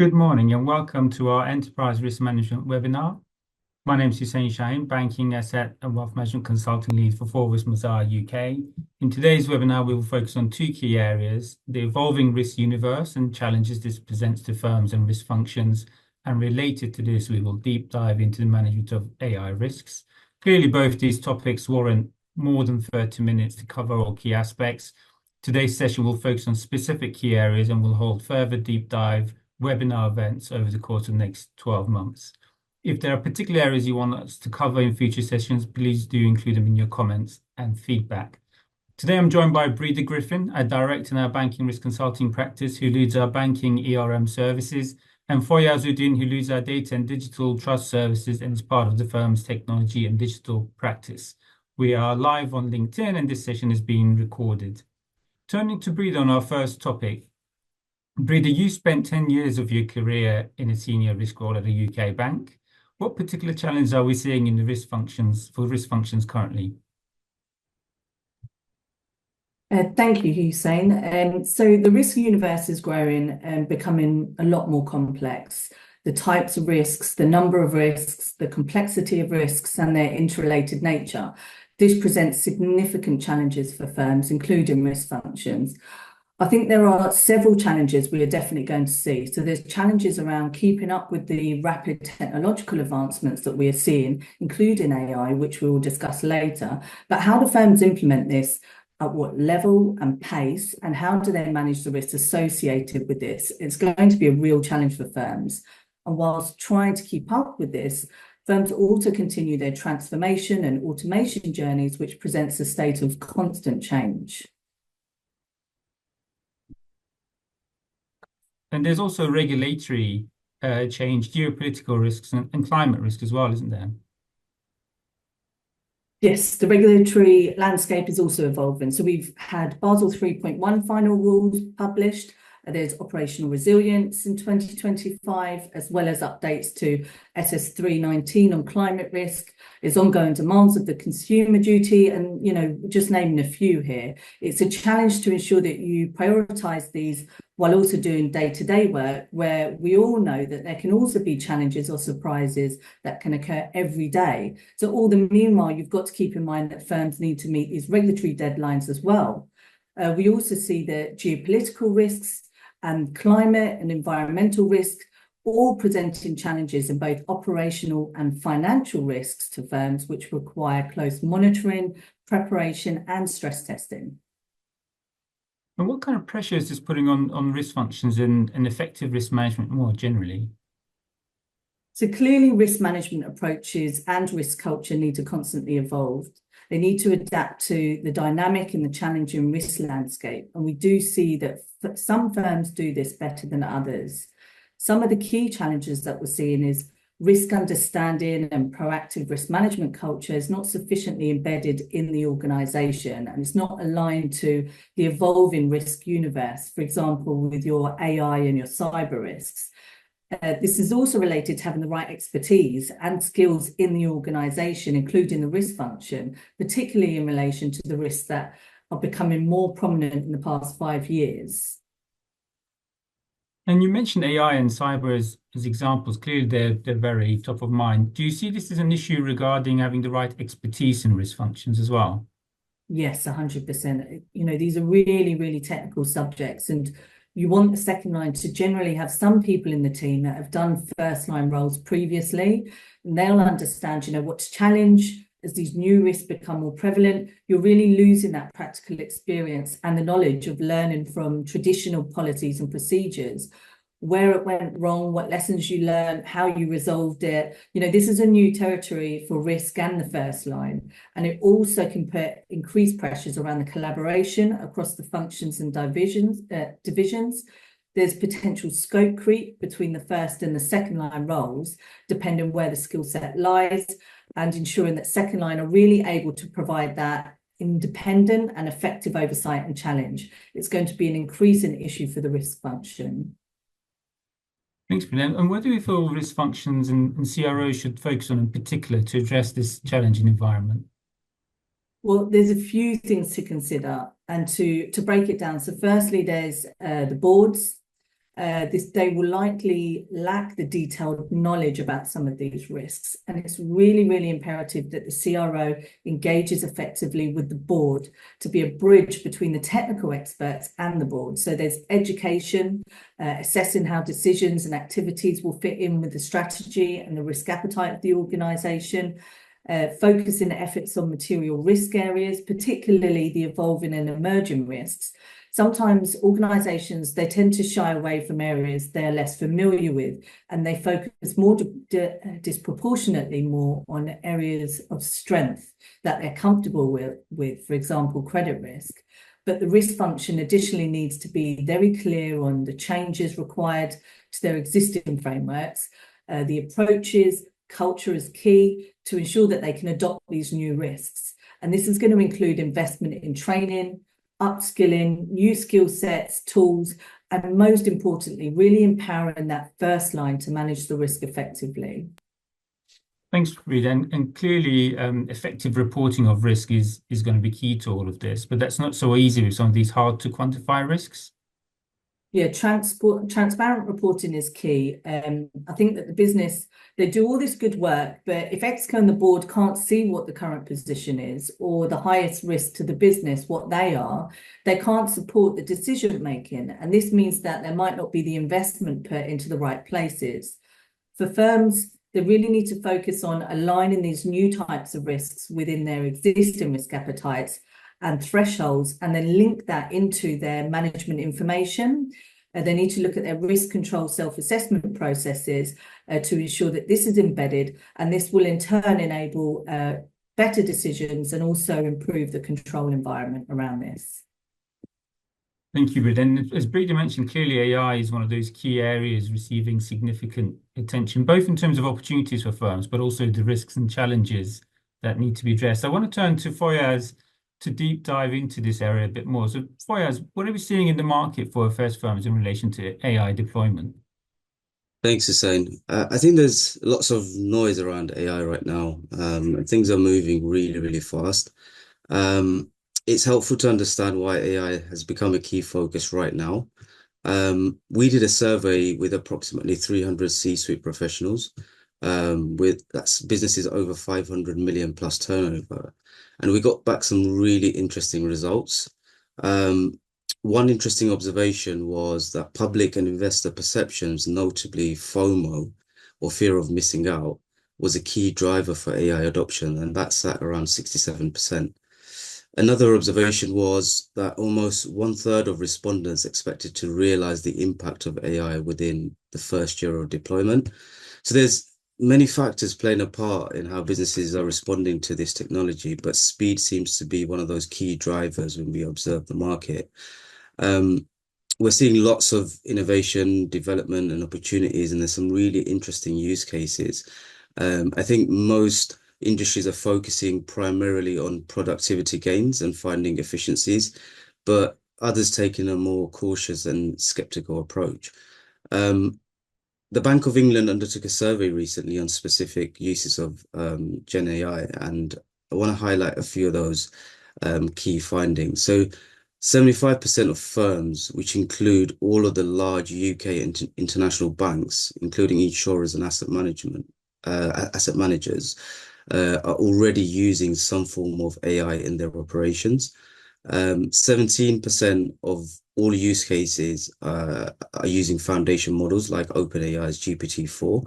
Good morning and welcome to our Enterprise Risk Management webinar. My name is Hussein Shaheen, Banking, Asset and Wealth Management Consulting Lead for Forvis Mazars UK. In today's webinar, we will focus on two key areas: the evolving risk universe and challenges this presents to firms and risk functions. And related to this, we will deep dive into the management of AI risks. Clearly, both these topics warrant more than 30 minutes to cover all key aspects. Today's session will focus on specific key areas and will hold further deep dive webinar events over the course of the next 12 months. If there are particular areas you want us to cover in future sessions, please do include them in your comments and feedback. Today, I'm joined by Breeda Griffin, a director in our banking risk consulting practice who leads our banking ERM services, and Foya Azudin, who leads our data and digital trust services and is part of the firm's technology and digital practice. We are live on LinkedIn and this session is being recorded. Turning to Breeda on our first topic. Breeda, you spent 10 years of your career in a senior risk role at a UK bank. What particular challenges are we seeing in the risk functions currently? Thank you, Hussein. So the risk universe is growing and becoming a lot more complex. The types of risks, the number of risks, the complexity of risks and their interrelated nature. This presents significant challenges for firms, including risk functions. I think there are several challenges we are definitely going to see. So there's challenges around keeping up with the rapid technological advancements that we are seeing, including AI, which we will discuss later. But how do firms implement this? At what level and pace, and how do they manage the risks associated with this? It's going to be a real challenge for firms. And whilst trying to keep up with this, firms also continue their transformation and automation journeys, which presents a state of constant change. And there's also regulatory change, geopolitical risks and climate risk as well, isn't there? Yes, the regulatory landscape is also evolving. So we've had Basel 3.1 final rules published. There's operational resilience in 2025, as well as updates to SS 319 on climate risk. There's ongoing demands of the consumer duty, and just naming a few here. It's a challenge to ensure that you prioritise these while also doing day-to-day work, where we all know that there can also be challenges or surprises that can occur every day. So all the meanwhile, you've got to keep in mind that firms need to meet these regulatory deadlines as well. We also see the geopolitical risks and climate and environmental risk, all presenting challenges in both operational and financial risks to firms, which require close monitoring, preparation, and stress testing. And what kind of pressure is this putting on risk functions and effective risk management more generally? So clearly, risk management approaches and risk culture need to constantly evolve. They need to adapt to the dynamic and the challenging risk landscape. And we do see that some firms do this better than others. Some of the key challenges that we're seeing is risk understanding and proactive risk management culture is not sufficiently embedded in the organization, and it's not aligned to the evolving risk universe, for example, with your AI and your cyber risks. This is also related to having the right expertise and skills in the organisation, including the risk function, particularly in relation to the risks that are becoming more prominent in the past 5 years. And you mentioned AI and cyber as examples. Clearly, they're very top of mind. Do you see this as an issue regarding having the right expertise in risk functions as well? Yes, 100%. These are really, really technical subjects, and you want the second line to generally have some people in the team that have done first line roles previously, and they'll understand, what to challenge as these new risks become more prevalent. You're really losing that practical experience and the knowledge of learning from traditional policies and procedures, where it went wrong, what lessons you learned, how you resolved it. This is a new territory for risk and the first line. And it also can put increased pressures around the collaboration across the functions and divisions. There's potential scope creep between the first and the second line roles, depending where the skill set lies, and ensuring that second line are really able to provide that independent and effective oversight and challenge. It's going to be an increasing issue for the risk function. Thanks, Breeda. And what do we feel risk functions and CROs should focus on in particular to address this challenging environment? Well, there's a few things to consider and to break it down. So firstly, there's the boards. they will likely lack the detailed knowledge about some of these risks. And it's really, really imperative that the CRO engages effectively with the board to be a bridge between the technical experts and the board. So there's education, assessing how decisions and activities will fit in with the strategy and the risk appetite of the organisation, focusing efforts on material risk areas, particularly the evolving and emerging risks. Sometimes organisations, they tend to shy away from areas they're less familiar with, and they focus more disproportionately more on areas of strength that they're comfortable with, for example, credit risk. But the risk function additionally needs to be very clear on the changes required to their existing frameworks, the approaches, culture is key to ensure that they can adopt these new risks. And this is going to include investment in training, upskilling, new skill sets, tools, and most importantly, really empowering that first line to manage the risk effectively. Thanks, Reid. And clearly, effective reporting of risk is going to be key to all of this, but that's not so easy with some of these hard to quantify risks. Yeah, transparent reporting is key. I think that the business, they do all this good work, but if Exco and the board can't see what the current position is or the highest risk to the business, what they are, they can't support the decision making. And this means that there might not be the investment put into the right places. For firms, they really need to focus on aligning these new types of risks within their existing risk appetites and thresholds, and then link that into their management information. They need to look at their risk control self-assessment processes to ensure that this is embedded, and this will in turn enable better decisions and also improve the control environment around this. Thank you, Reid. And as Breda mentioned, clearly AI is one of those key areas receiving significant attention, both in terms of opportunities for firms, but also the risks and challenges that need to be addressed. I want to turn to Foyaz to deep dive into this area a bit more. So, Foyaz, what are we seeing in the market for FS firms in relation to AI deployment? Thanks, Hussein. I think there's lots of noise around AI right now. And things are moving really, really fast. It's helpful to understand why AI has become a key focus right now. We did a survey with approximately 300 C-suite professionals, that's businesses over 500 million plus turnover. And we got back some really interesting results. One interesting observation was that public and investor perceptions, notably FOMO, or fear of missing out, was a key driver for AI adoption, and that's at around 67%. Another observation was that almost 1/3 of respondents expected to realize the impact of AI within the first year of deployment. So there's many factors playing a part in how businesses are responding to this technology, but speed seems to be one of those key drivers when we observe the market. We're seeing lots of innovation, development, and opportunities, and there's some really interesting use cases. I think most industries are focusing primarily on productivity gains and finding efficiencies, but others taking a more cautious and skeptical approach. The Bank of England undertook a survey recently on specific uses of Gen AI, and I want to highlight a few of those key findings. So 75% of firms, which include all of the large UK and international banks, including insurers and asset managers, are already using some form of AI in their operations. 17% of all use cases are using foundation models like OpenAI's GPT-4.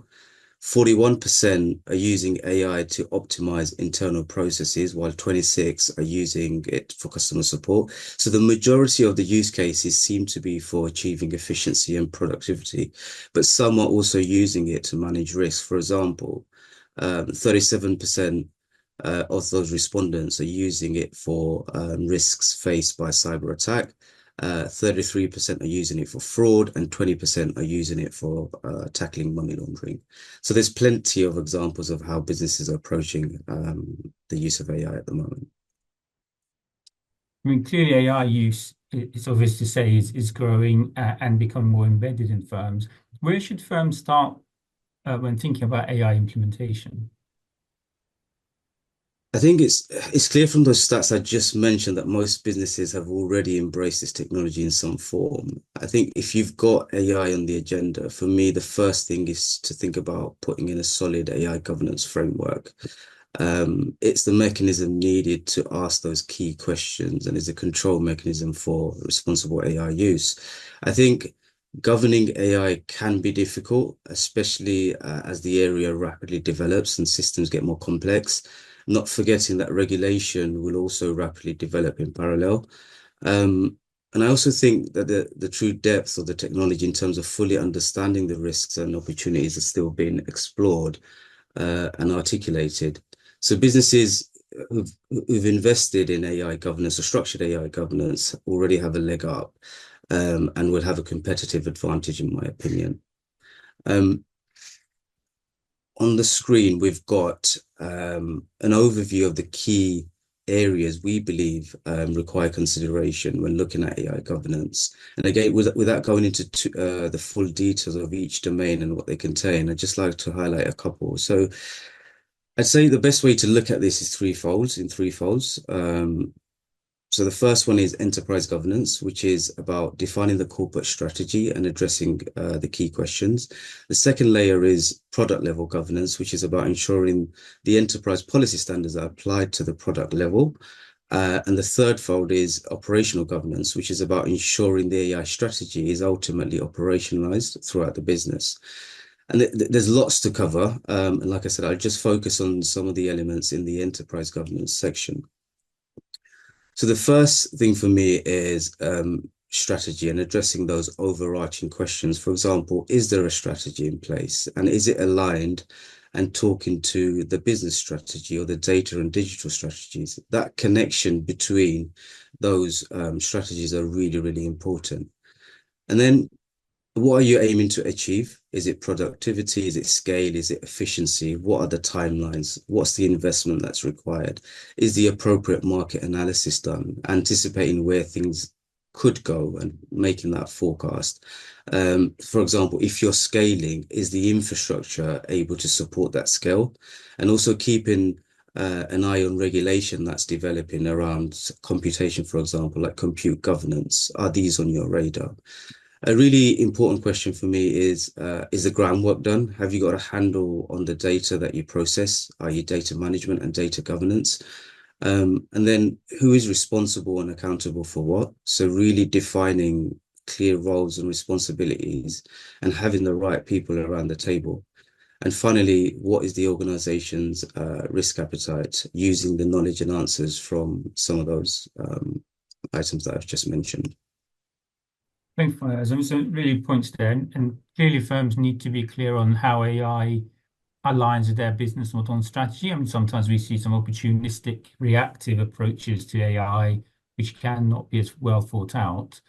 41% are using AI to optimize internal processes, while 26% are using it for customer support. So the majority of the use cases seem to be for achieving efficiency and productivity, but some are also using it to manage risk. For example, 37% of those respondents are using it for risks faced by cyber attack. 33% are using it for fraud, and 20% are using it for tackling money laundering. So there's plenty of examples of how businesses are approaching the use of AI at the moment. I mean, clearly AI use, it's obvious to say, is growing and becoming more embedded in firms. Where should firms start when thinking about AI implementation? I think it's clear from those stats I just mentioned that most businesses have already embraced this technology in some form. I think if you've got AI on the agenda, for me, the first thing is to think about putting in a solid AI governance framework. It's the mechanism needed to ask those key questions and is a control mechanism for responsible AI use. I think governing AI can be difficult, especially as the area rapidly develops and systems get more complex, not forgetting that regulation will also rapidly develop in parallel. And I also think that the true depth of the technology in terms of fully understanding the risks and opportunities are still being explored and articulated. So businesses who've invested in AI governance or structured AI governance already have a leg up and will have a competitive advantage, in my opinion. On the screen, we've got an overview of the key areas we believe require consideration when looking at AI governance. And again, without going into the full details of each domain and what they contain, I'd just like to highlight a couple. So I'd say the best way to look at this is three folds. So the first one is enterprise governance, which is about defining the corporate strategy and addressing the key questions. The second layer is product level governance, which is about ensuring the enterprise policy standards are applied to the product level. And the third fold is operational governance, which is about ensuring the AI strategy is ultimately operationalized throughout the business. And there's lots to cover. And like I said, I'll just focus on some of the elements in the enterprise governance section. So the first thing for me is strategy and addressing those overarching questions. For example, is there a strategy in place and is it aligned and talking to the business strategy or the data and digital strategies? That connection between those strategies are really, really important. And then what are you aiming to achieve? Is it productivity? Is it scale? Is it efficiency? What are the timelines? What's the investment that's required? Is the appropriate market analysis done? Anticipating where things could go and making that forecast. For example, if you're scaling, is the infrastructure able to support that scale? And also keeping an eye on regulation that's developing around computation, for example, like compute governance. Are these on your radar? A really important question for me is the groundwork done? Have you got a handle on the data that you process, i.e. data management and data governance? And then who is responsible and accountable for what? So really defining clear roles and responsibilities and having the right people around the table. And finally, what is the organization's risk appetite using the knowledge and answers from some of those items that I've just mentioned? Thanks for that. Some really points there, and clearly firms need to be clear on how AI aligns with their business model and strategy. I mean, sometimes we see some opportunistic, reactive approaches to AI, which cannot be as well thought out.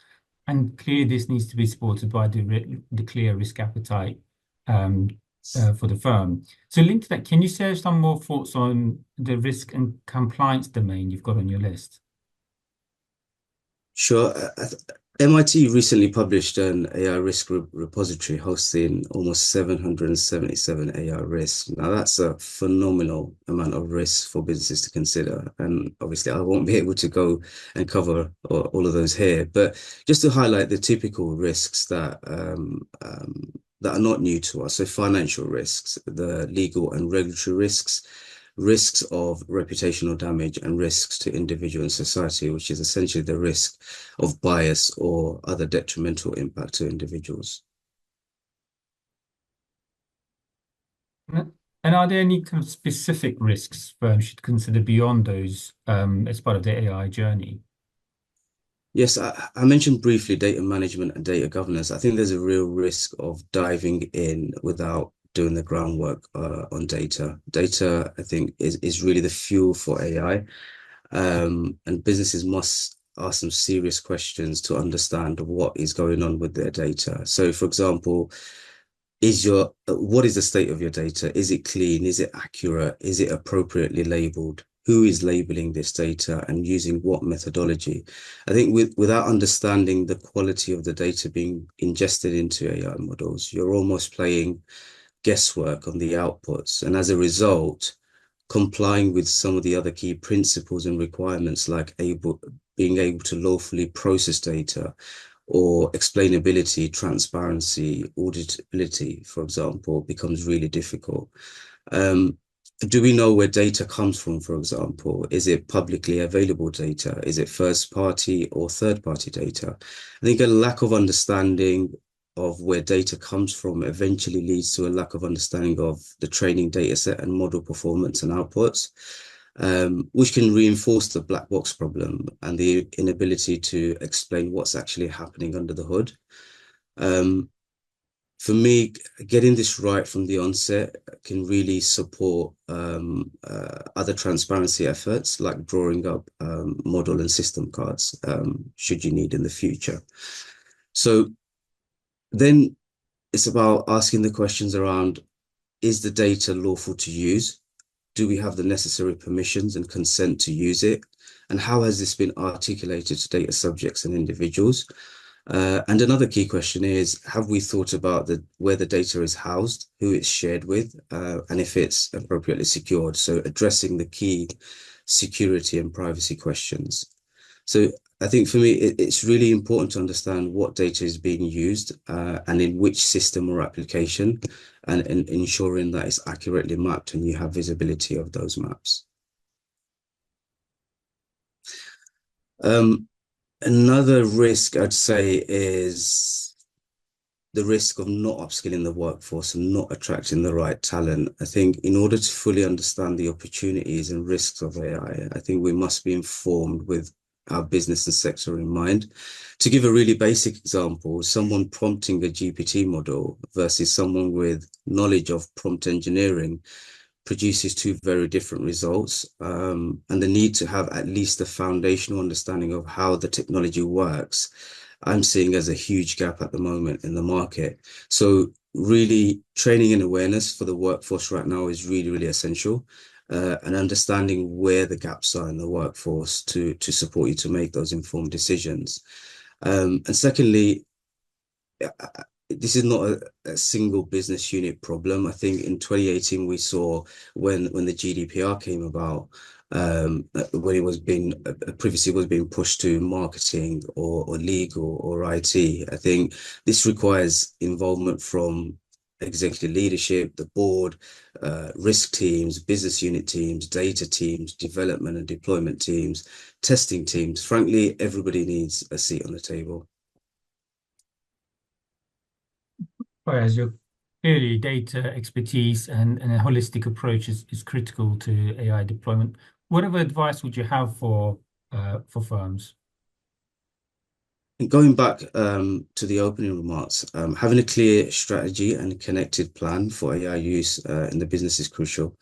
And clearly, this needs to be supported by the clear risk appetite for the firm. So, linked to that, can you share some more thoughts on the risk and compliance domain you've got on your list? Sure. MIT recently published an AI risk repository hosting almost 777 AI risks. Now, that's a phenomenal amount of risks for businesses to consider. And obviously, I won't be able to go and cover all of those here. But just to highlight the typical risks that are not new to us. So financial risks, the legal and regulatory risks, risks of reputational damage and risks to individual and society, which is essentially the risk of bias or other detrimental impact to individuals. And are there any kind of specific risks firms should consider beyond those as part of the AI journey? Yes, I mentioned briefly data management and data governance. I think there's a real risk of diving in without doing the groundwork on data. Data, I think, is really the fuel for AI. And businesses must ask some serious questions to understand what is going on with their data. So, for example, what is the state of your data? Is it clean? Is it accurate? Is it appropriately labeled? Who is labeling this data and using what methodology? I think without understanding the quality of the data being ingested into AI models, you're almost playing guesswork on the outputs. And as a result, complying with some of the other key principles and requirements, like being able to lawfully process data, or explainability, transparency, auditability, for example, becomes really difficult. Do we know where data comes from, for example? Is it publicly available data? Is it first party or third party data? I think a lack of understanding of where data comes from eventually leads to a lack of understanding of the training data set and model performance and outputs, which can reinforce the black box problem and the inability to explain what's actually happening under the hood. For me, getting this right from the onset can really support other transparency efforts, like drawing up model and system cards, should you need in the future. So then it's about asking the questions around, is the data lawful to use? Do we have the necessary permissions and consent to use it? And how has this been articulated to data subjects and individuals? And another key question is, have we thought about where the data is housed, who it's shared with, and if it's appropriately secured? So addressing the key security and privacy questions. So I think for me, it's really important to understand what data is being used and in which system or application, and ensuring that it's accurately mapped and you have visibility of those maps. Another risk I'd say is the risk of not upskilling the workforce and not attracting the right talent. I think in order to fully understand the opportunities and risks of AI, I think we must be informed with our business and sector in mind. To give a really basic example, someone prompting a GPT model versus someone with knowledge of prompt engineering produces two very different results, and the need to have at least a foundational understanding of how the technology works, I'm seeing as a huge gap at the moment in the market. So really training and awareness for the workforce right now is really, really essential, and understanding where the gaps are in the workforce to support you to make those informed decisions. And secondly, this is not a single business unit problem. I think in 2018 we saw when the GDPR came about, when it was being previously was being pushed to marketing or legal or IT. I think this requires involvement from executive leadership, the board, risk teams, business unit teams, data teams, development and deployment teams, testing teams. Frankly, everybody needs a seat on the table. Whereas your clearly data expertise and a holistic approach is critical to AI deployment. Whatever advice would you have for firms? Going back to the opening remarks, having a clear strategy and a connected plan for AI use in the business is crucial.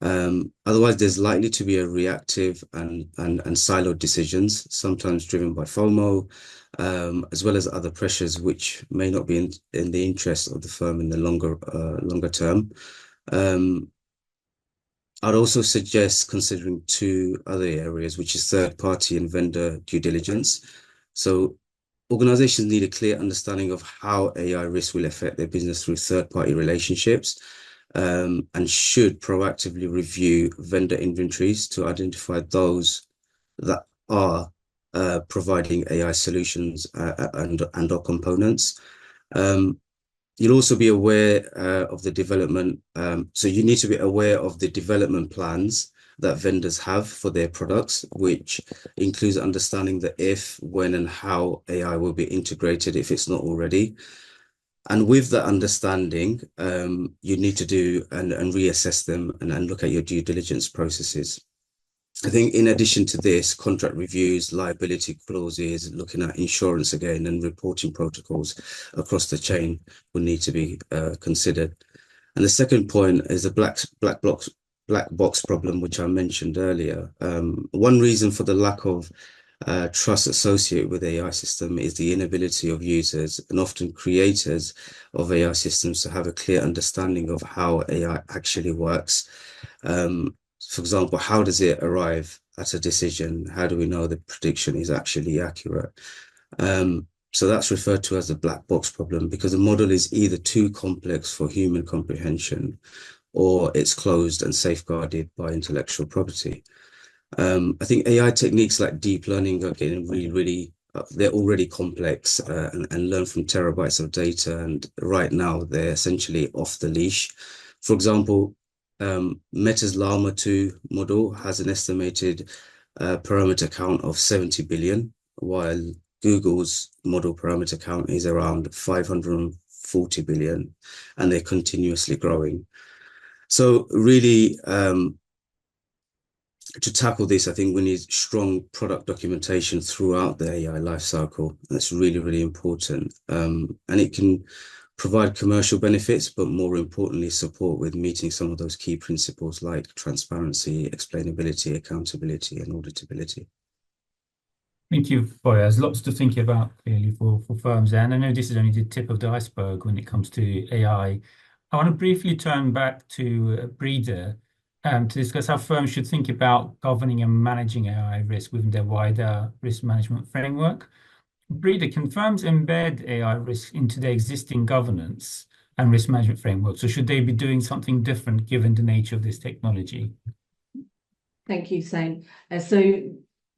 Otherwise, there's likely to be a reactive and siloed decisions, sometimes driven by FOMO, as well as other pressures which may not be in the interest of the firm in the longer term. I'd also suggest considering two other areas, which is third-party and vendor due diligence. So organizations need a clear understanding of how AI risk will affect their business through third-party relationships, and should proactively review vendor inventories to identify those that are providing AI solutions and/or components. You'll also be aware of the development. So you need to be aware of the development plans that vendors have for their products, which includes understanding the if, when, and how AI will be integrated if it's not already. And with that understanding, you need to do and reassess them and look at your due diligence processes. I think in addition to this, contract reviews, liability clauses, looking at insurance again, and reporting protocols across the chain will need to be considered. And the second point is the black box problem, which I mentioned earlier. One reason for the lack of trust associated with AI system is the inability of users and often creators of AI systems to have a clear understanding of how AI actually works. For example, how does it arrive at a decision? How do we know the prediction is actually accurate? So that's referred to as the black box problem, because the model is either too complex for human comprehension, or it's closed and safeguarded by intellectual property. I think AI techniques like deep learning are getting really, they're already complex and learn from terabytes of data. And right now, they're essentially off the leash. For example, Meta's Llama 2 model has an estimated parameter count of 70 billion, while Google's model parameter count is around 540 billion, and they're continuously growing. So really, to tackle this, I think we need strong product documentation throughout the AI lifecycle. That's really important. And it can provide commercial benefits, but more importantly, support with meeting some of those key principles like transparency, explainability, accountability, and auditability. Thank you, Foya. There's lots to think about clearly for firms there. And I know this is only the tip of the iceberg when it comes to AI. I want to briefly turn back to Breeder to discuss how firms should think about governing and managing AI risk within their wider risk management framework. Breeder, can firms embed AI risk into their existing governance and risk management frameworks, or should they be doing something different given the nature of this technology? Thank you, Hussein. So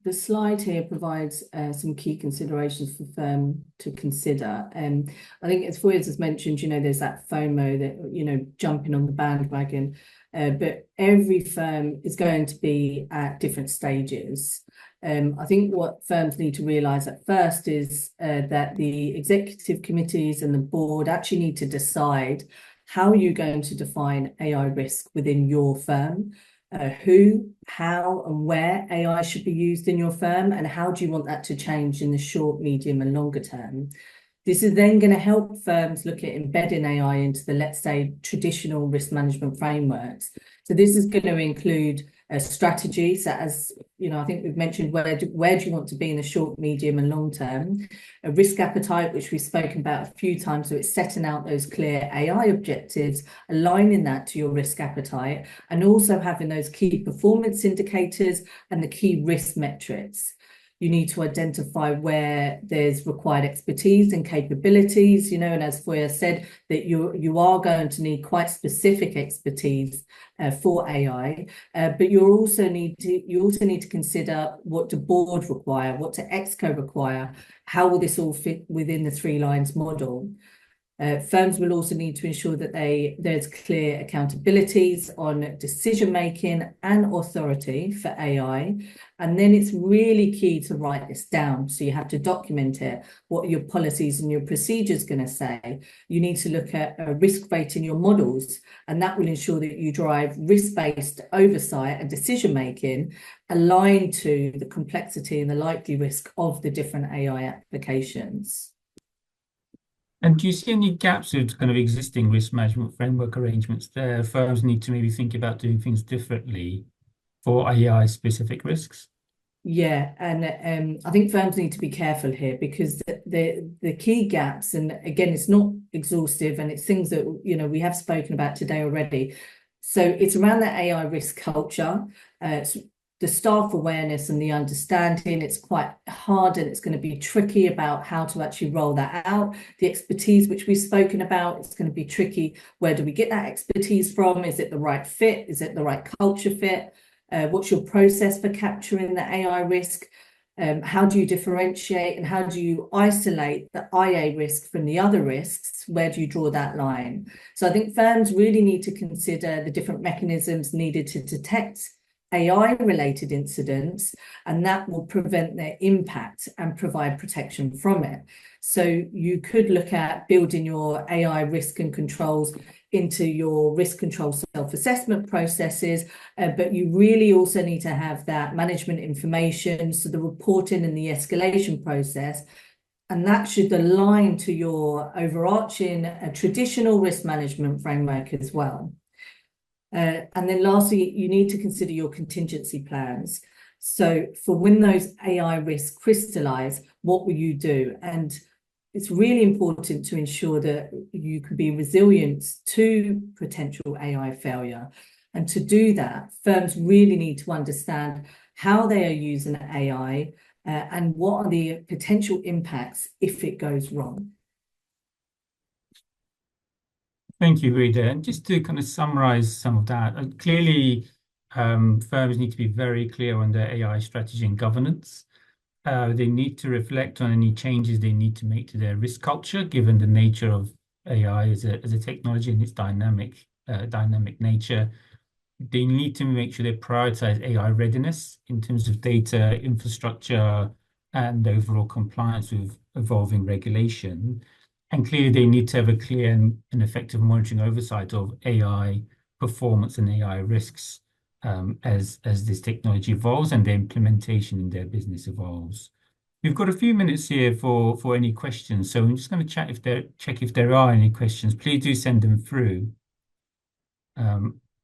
the slide here provides some key considerations for firm to consider. I think as Foya has mentioned, there's that FOMO that, jumping on the bandwagon, but every firm is going to be at different stages. I think what firms need to realise at first is that the executive committees and the board actually need to decide how you're going to define AI risk within your firm. Who, how, and where AI should be used in your firm, and how do you want that to change in the short, medium, and longer term? This is then going to help firms look at embedding AI into the, let's say, traditional risk management frameworks. So this is going to include strategies that, as I think we've mentioned, where do you want to be in the short, medium, and long term? A risk appetite, which we've spoken about a few times, so it's setting out those clear AI objectives, aligning that to your risk appetite, and also having those key performance indicators and the key risk metrics. You need to identify where there's required expertise and capabilities, and as Foya said, that you are going to need quite specific expertise for AI, but you also need to consider what the board require, what the ExCo require, how will this all fit within the 3 lines model. Firms will also need to ensure that there's clear accountabilities on decision-making and authority for AI. And then it's really key to write this down. So you have to document it, what your policies and your procedures going to say. You need to look at risk rate in your models, and that will ensure that you drive risk-based oversight and decision-making aligned to the complexity and the likely risk of the different AI applications. And do you see any gaps with kind of existing risk management framework arrangements there? Firms need to maybe think about doing things differently for AI-specific risks? Yeah, and I think firms need to be careful here, because the key gaps, and again, it's not exhaustive, and it's things that we have spoken about today already. So it's around that AI risk culture. It's the staff awareness and the understanding. It's quite hard, and it's going to be tricky about how to actually roll that out. The expertise, which we've spoken about, it's going to be tricky. Where do we get that expertise from? Is it the right fit? Is it the right culture fit? What's your process for capturing the AI risk? How do you differentiate, and how do you isolate the IA risk from the other risks? Where do you draw that line? So I think firms really need to consider the different mechanisms needed to detect AI-related incidents, and that will prevent their impact and provide protection from it. So you could look at building your AI risk and controls into your risk control self-assessment processes, but you really also need to have that management information, so the reporting and the escalation process, and that should align to your overarching traditional risk management framework as well. And then lastly, you need to consider your contingency plans. So for when those AI risks crystallize, what will you do? And it's really important to ensure that you can be resilient to potential AI failure. And to do that, firms really need to understand how they are using AI and what are the potential impacts if it goes wrong. Thank you, Rita. And just to kind of summarize some of that, clearly, firms need to be very clear on their AI strategy and governance. They need to reflect on any changes they need to make to their risk culture, given the nature of AI as a technology and its dynamic nature. They need to make sure they prioritize AI readiness in terms of data, infrastructure, and overall compliance with evolving regulation. And clearly, they need to have a clear and effective monitoring oversight of AI performance and AI risks as this technology evolves and the implementation in their business evolves. We've got a few minutes here for any questions, so I'm just going to check if there are any questions. Please do send them through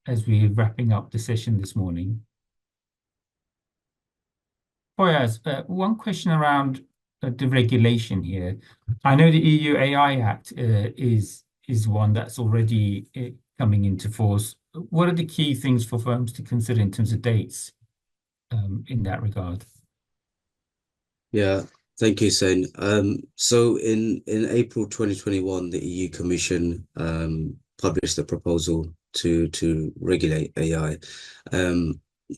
as we're wrapping up the session this morning. Fayaz, one question around the regulation here. I know the EU AI Act is one that's already coming into force. What are the key things for firms to consider in terms of dates in that regard? Yeah, thank you, Shane. So in April 2021, the EU Commission published a proposal to regulate AI.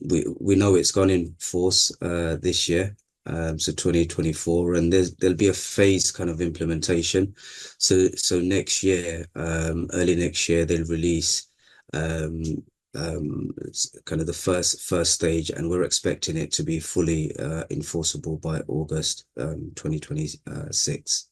We know it's gone in force this year, so 2024, and there'll be a phased kind of implementation. So next year, early next year, they'll release kind of the first stage, and we're expecting it to be fully enforceable by August 2026.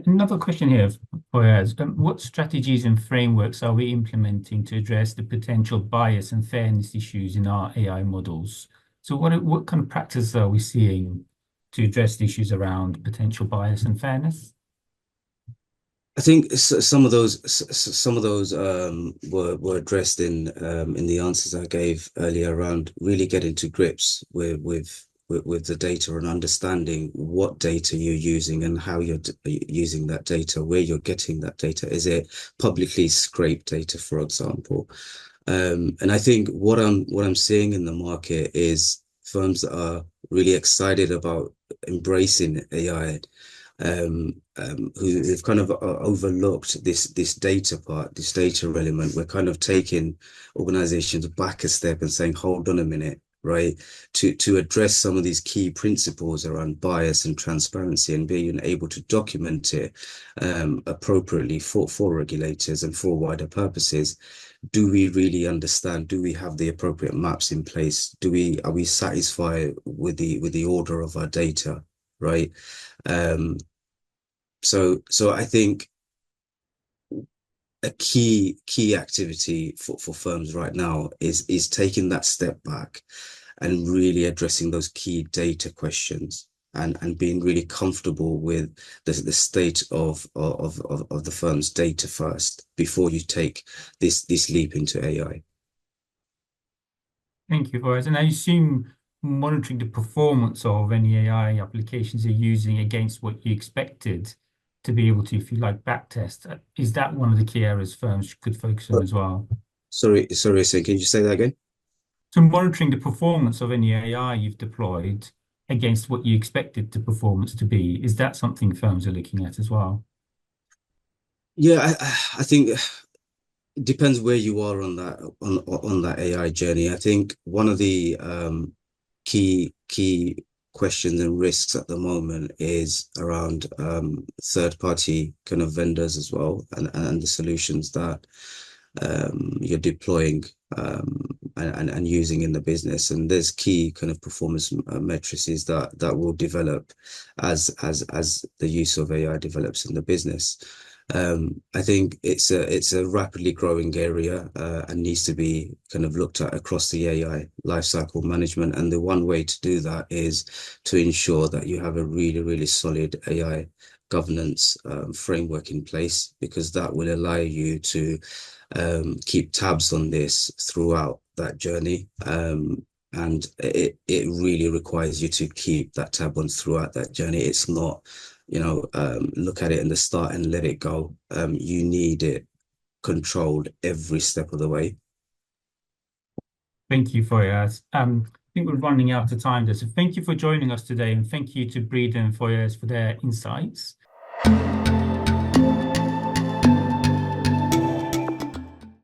Another question here for us. What strategies and frameworks are we implementing to address the potential bias and fairness issues in our AI models? So what kind of practices are we seeing to address the issues around potential bias and fairness? I think some of those were addressed in the answers I gave earlier around really getting to grips with the data and understanding what data you're using and how you're using that data, where you're getting that data. Is it publicly scraped data, for example? And I think what I'm seeing in the market is firms that are really excited about embracing AI, who've kind of overlooked this data part, this data element. We're kind of taking organizations back a step and saying, hold on a minute, right? To address some of these key principles around bias and transparency and being able to document it appropriately for regulators and for wider purposes. Do we really understand? Do we have the appropriate maps in place? Are we satisfied with the order of our data, right? So I think a key activity for firms right now is taking that step back and really addressing those key data questions and being really comfortable with the state of the firm's data first before you take this leap into AI. Thank you, Fayaz. And I assume monitoring the performance of any AI applications you're using against what you expected to be able to, if you like, backtest. Is that one of the key areas firms could focus on as well? Sorry, so can you say that again? So monitoring the performance of any AI you've deployed against what you expected the performance to be, is that something firms are looking at as well? Yeah, I think it depends where you are on that AI journey. I think one of the key questions and risks at the moment is around third-party kind of vendors as well, and the solutions that you're deploying and using in the business. And there's key kind of performance matrices that will develop as the use of AI develops in the business. I think it's a rapidly growing area and needs to be kind of looked at across the AI lifecycle management. And the one way to do that is to ensure that you have a really, really solid AI governance framework in place, because that will allow you to keep tabs on this throughout that journey. And it really requires you to keep that tab on throughout that journey. It's not, look at it in the start and let it go. You need it controlled every step of the way. Thank you, Fayaz. I think we're running out of time there. So thank you for joining us today, and thank you to Breeda and Fayaz for their insights.